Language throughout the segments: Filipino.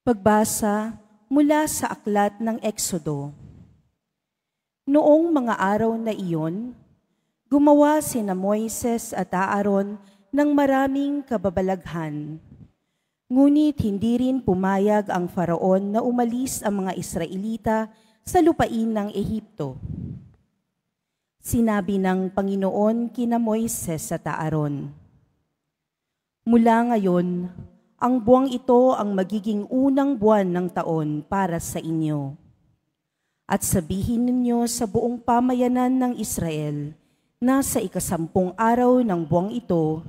Pagbasa mula sa aklat ng Eksodo. Noong mga araw na iyon, gumawa sina Moises at Aaron ng maraming kababalaghan. Ngunit hindi rin pumayag ang Faraon na umalis ang mga Israelita sa lupain ng Ehipto. Sinabi ng Panginoon kina Moises at Aaron, "Mula ngayon, ang buwang ito ang magiging unang buwan ng taon para sa inyo. At sabihin ninyo sa buong pamayanan ng Israel na sa 10 araw ng buwang ito,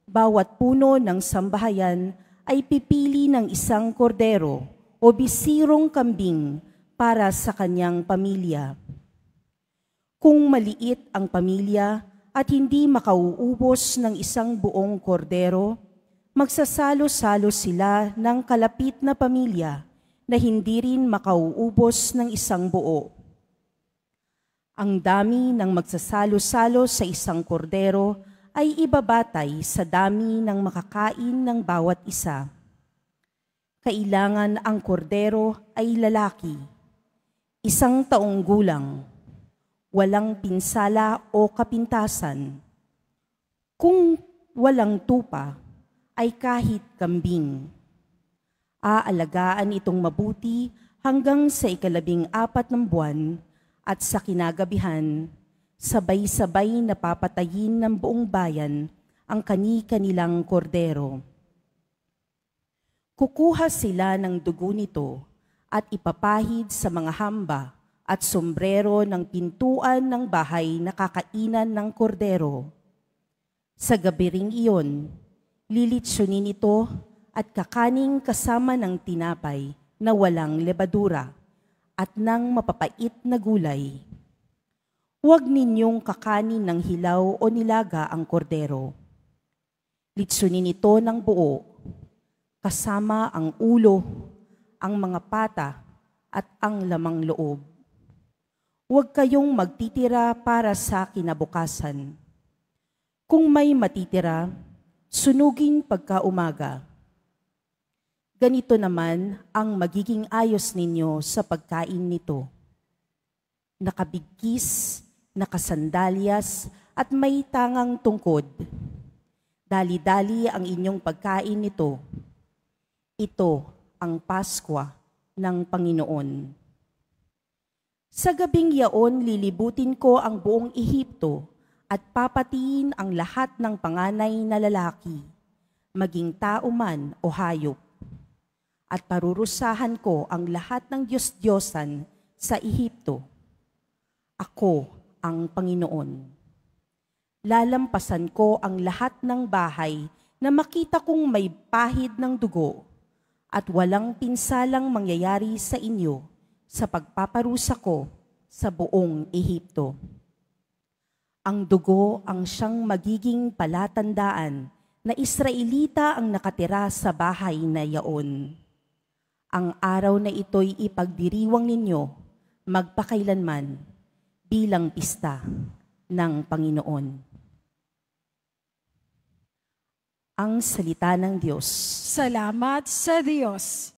bawat puno ng sambahayan ay pipili ng isang kordero o bisirong kambing para sa kanyang pamilya. Kung maliit ang pamilya at hindi makauubos ng isang buong kordero, magsasalo-salo sila ng kalapit na pamilya na hindi rin makauubos ng isang buo. Ang dami ng magsasalo-salo sa isang kordero ay ibabatay sa dami ng makakain ng bawat isa. Kailangan ang kordero ay lalaki, 1 taong gulang, walang pinsala o kapintasan. Kung walang tupa, ay kahit kambing. Aalagaan itong mabuti hanggang sa 14 ng buwan at sa kinagabihan, sabay-sabay na papatayin ng buong bayan ang kani-kanilang kordero. Kukuha sila ng dugo nito at ipapahid sa mga hamba at sombrero ng pintuan ng bahay na kakainan ng kordero. Sa gabi ring iyon, lilitsunin ito at kakaning kasama ng tinapay na walang lebadura at ng mapapait na gulay. Huwag ninyong kakanin ng hilaw o nilaga ang kordero. Litsunin ito ng buo, kasama ang ulo, ang mga pata at ang lamang loob. Huwag kayong magtitira para sa kinabukasan. Kung may matitira, sunugin pagkaumaga. Ganito naman ang magiging ayos ninyo sa pagkain nito. Nakabigkis, nakasandalyas, at may tangang tungkod. Dali-dali ang inyong pagkain nito. Ito ang Paskwa ng Panginoon. Sa gabing yaon, lilibutin ko ang buong Ehipto at papatiin ang lahat ng panganay na lalaki, maging tao man o hayop. At parurusahan ko ang lahat ng Diyos-Diyosan sa Ehipto. Ako ang Panginoon. Lalampasan ko ang lahat ng bahay na makita kong may pahid ng dugo at walang pinsalang mangyayari sa inyo sa pagpaparusa ko sa buong Ehipto. Ang dugo ang siyang magiging palatandaan na Israelita ang nakatira sa bahay na yaon. Ang araw na ito'y ipagdiriwang ninyo magpakailanman bilang pista ng Panginoon. Ang salita ng Diyos. Salamat sa Diyos.